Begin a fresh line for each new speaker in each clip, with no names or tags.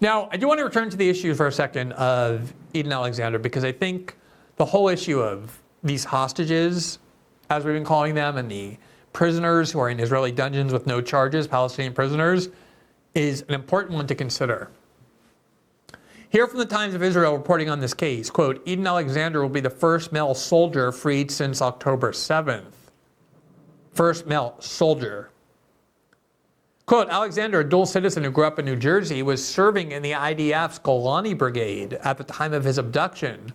Now, I do want to return to the issue for a second of Eden Alexander, because I think the whole issue of these hostages, as we've been calling them, and the prisoners who are in Israeli dungeons with no charges, Palestinian prisoners, is an important one to consider. Here from the Times of Israel reporting on this case, quote, Eden Alexander will be the first male soldier freed since October 7th. First male soldier. Quote, Alexander, a dual citizen who grew up in New Jersey, was serving in the IDF's Golani Brigade at the time of his abduction.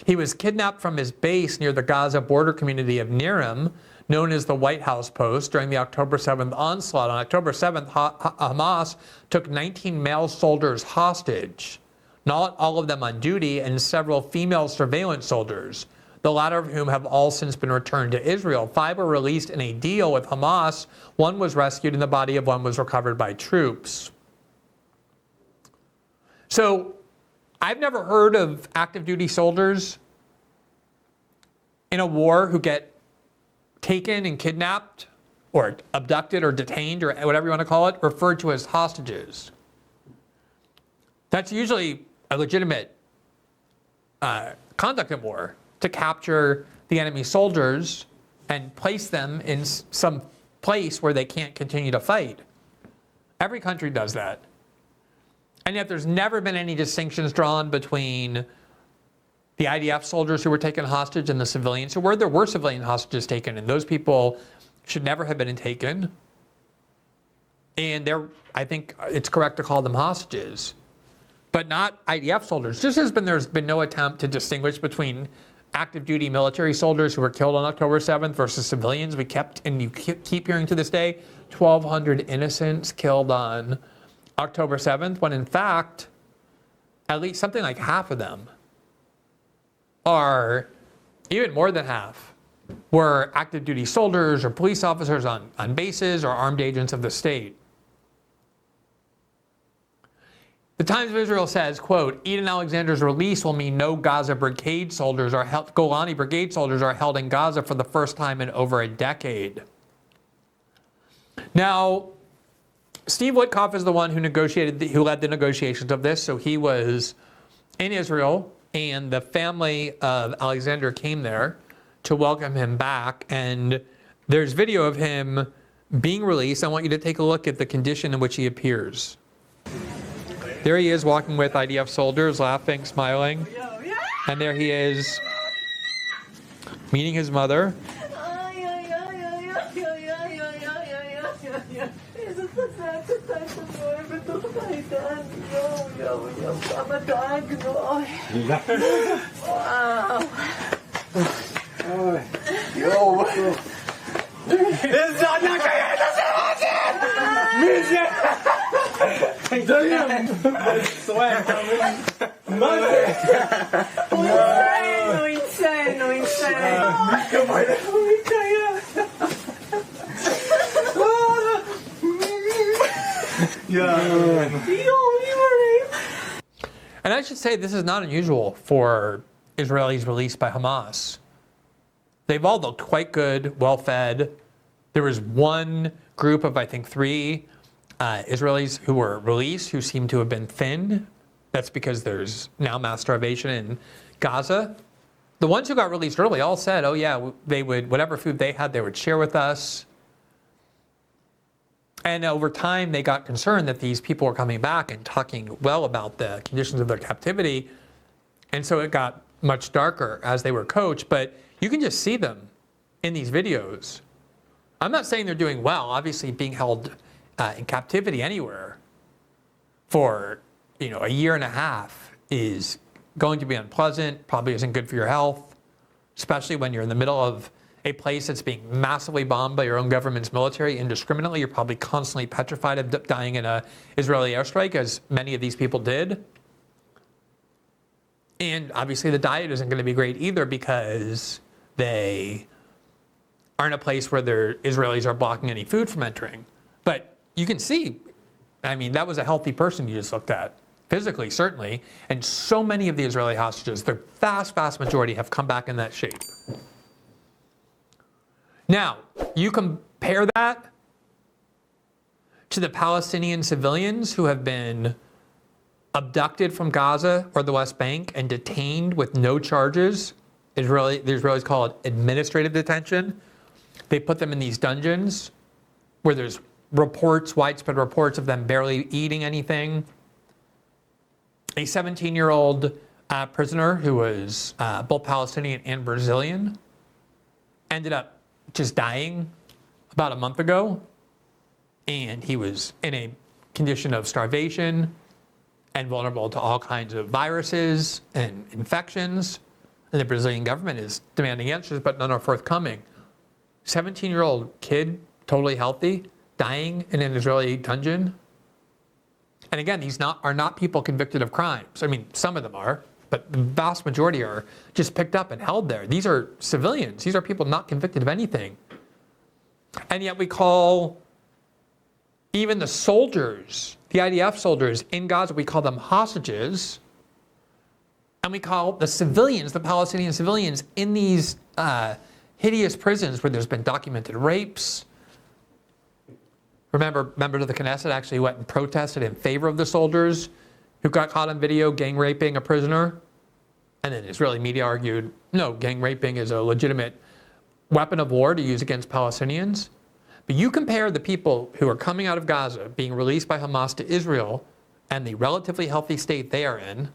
He was kidnapped from his base near the Gaza border community of Nirim, known as the White House Post, during the October 7th onslaught. On October 7th, Hamas took 19 male soldiers hostage, not all of them on duty, and several female surveillance soldiers, the latter of whom have all since been returned to Israel. 5 were released in a deal with Hamas. 1 was rescued and the body of 1 was recovered by troops. So, I've never heard of active duty soldiers in a war who get taken and kidnapped or abducted or detained or whatever you want to call it, referred to as hostages. That's usually a legitimate conduct in war, to capture the enemy soldiers and place them in some place where they can't continue to fight. Every country does that. And yet there's never been any distinctions drawn between the IDF soldiers who were taken hostage and the civilians who were. There were civilian hostages taken, and those people should never have been taken. And I think it's correct to call them hostages, but not IDF soldiers. Just as there's been no attempt to distinguish between active duty military soldiers who were killed on October 7th versus civilians. We kept, and you keep hearing to this day, 1,200 innocents killed on October 7th, when in fact, at least something like half of them are, even more than half, were active duty soldiers or police officers on bases or armed agents of the state. The Times of Israel says, quote, Eden Alexander's release will mean no Gaza brigade soldiers or Golani brigade soldiers are held in Gaza for the first time in over a decade. Now, Steve Witkoff is the one who led the negotiations of this. So he was in Israel, and the family of Alexander came there to welcome him back. And there's video of him being released. I want you to take a look at the condition in which he appears. There he is walking with IDF soldiers, laughing, smiling. And there he is meeting his mother. And I should say this is not unusual for Israelis released by Hamas. They've all looked quite good, well-fed. There was one group of, I think, 3 Israelis who were released who seem to have been thin. That's because there's now mass starvation in Gaza. The ones who got released early all said, oh yeah, they would, whatever food they had, they would share with us. And over time, they got concerned that these people were coming back and talking well about the conditions of their captivity. And so it got much darker as they were coached, but you can just see them in these videos. I'm not saying they're doing well. Obviously, being held in captivity anywhere for a year and a half is going to be unpleasant, probably isn't good for your health, especially when you're in the middle of a place that's being massively bombed by your own government's military indiscriminately. You're probably constantly petrified of dying in an Israeli airstrike, as many of these people did. And obviously the diet isn't going to be great either, because they are in a place where their Israelis are blocking any food from entering. But you can see, I mean, that was a healthy person you just looked at. Physically, certainly. And so many of the Israeli hostages, the vast, vast majority, have come back in that shape. Now, you compare that to the Palestinian civilians who have been abducted from Gaza or the West Bank and detained with no charges. The Israelis call it administrative detention. They put them in these dungeons where there's widespread reports of them barely eating anything. A 17-year-old prisoner who was both Palestinian and Brazilian ended up just dying about a month ago. And he was in a condition of starvation and vulnerable to all kinds of viruses and infections. And the Brazilian government is demanding answers, but none are forthcoming. 17-year-old kid, totally healthy, dying in an Israeli dungeon. And again, these are not people convicted of crimes. I mean, some of them are, but the vast majority are just picked up and held there. These are civilians. These are people not convicted of anything. And yet we call even the soldiers, the IDF soldiers in Gaza, we call them hostages. And we call the civilians, the Palestinian civilians in these hideous prisons where there's been documented rapes. Remember, members of the Knesset actually went and protested in favor of the soldiers who got caught on video gang raping a prisoner. And then Israeli media argued, no, gang raping is a legitimate weapon of war to use against Palestinians. But you compare the people who are coming out of Gaza, being released by Hamas to Israel, and the relatively healthy state they are in,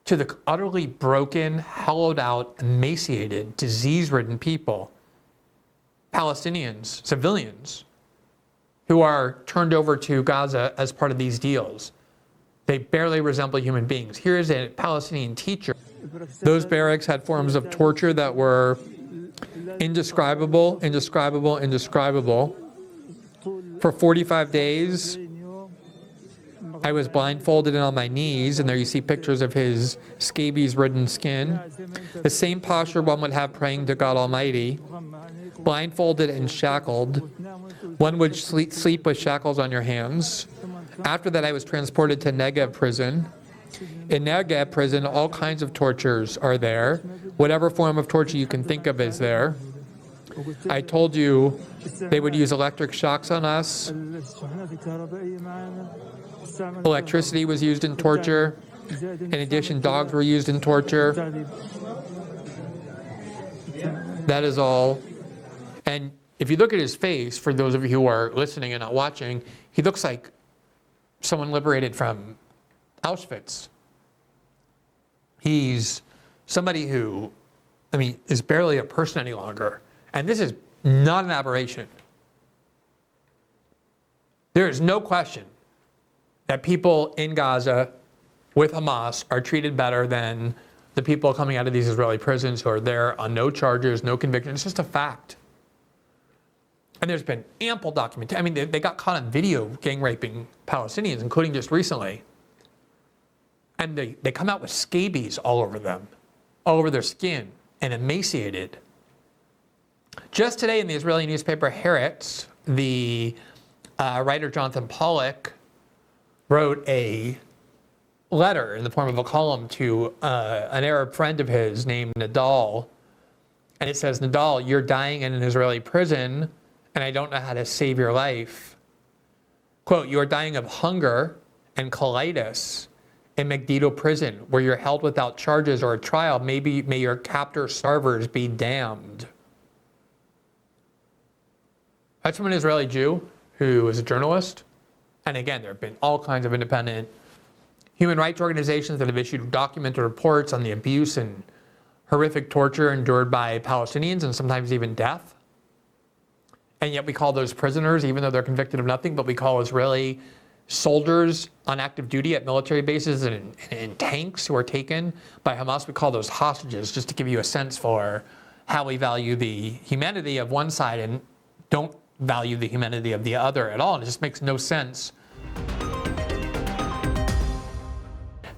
to the utterly broken, hollowed out, emaciated, disease-ridden people, Palestinians, civilians, who are turned over to Gaza as part of these deals. They barely resemble human beings. Here's a Palestinian teacher. Those barracks had forms of torture that were indescribable. For 45 days, I was blindfolded and on my knees, and there you see pictures of his scabies-ridden skin. The same posture one would have praying to God Almighty, blindfolded and shackled. One would sleep with shackles on your hands. After that, I was transported to Negev prison. In Negev prison, all kinds of tortures are there. Whatever form of torture you can think of is there. I told you they would use electric shocks on us. Electricity was used in torture. In addition, dogs were used in torture. That is all. And if you look at his face, for those of you who are listening and not watching, he looks like someone liberated from Auschwitz. He's somebody who, is barely a person any longer. And this is not an aberration. There is no question that people in Gaza with Hamas are treated better than the people coming out of these Israeli prisons who are there on no charges, no conviction. It's just a fact. And there's been ample documentation. They got caught on video gang raping Palestinians, including just recently. And they come out with scabies all over them, all over their skin, and emaciated. Just today in the Israeli newspaper Haaretz, the writer Jonathan Pollock wrote a letter in the form of a column to an Arab friend of his named Nadal. And it says, Nadal, you're dying in an Israeli prison, and I don't know how to save your life. Quote, you are dying of hunger and colitis in Megiddo prison, where you're held without charges or a trial. May your captor starvers be damned. That's from an Israeli Jew who is a journalist. And again, there have been all kinds of independent human rights organizations that have issued documented reports on the abuse and horrific torture endured by Palestinians, and sometimes even death. And yet we call those prisoners, even though they're convicted of nothing, but we call Israeli soldiers on active duty at military bases and in tanks who are taken by Hamas, we call those hostages, just to give you a sense for how we value the humanity of one side and don't value the humanity of the other at all. And it just makes no sense.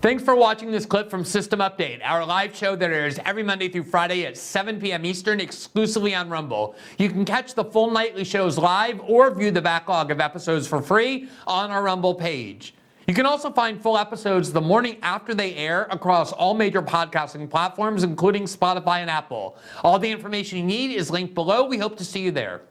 Thanks for watching this clip from System Update, our live show that airs every Monday through Friday at 7 p.m. Eastern, exclusively on Rumble. You can catch the full nightly shows live or view the backlog of episodes for free on our Rumble page. You can also find full episodes the morning after they air across all major podcasting platforms, including Spotify and Apple. All the information you need is linked below. We hope to see you there.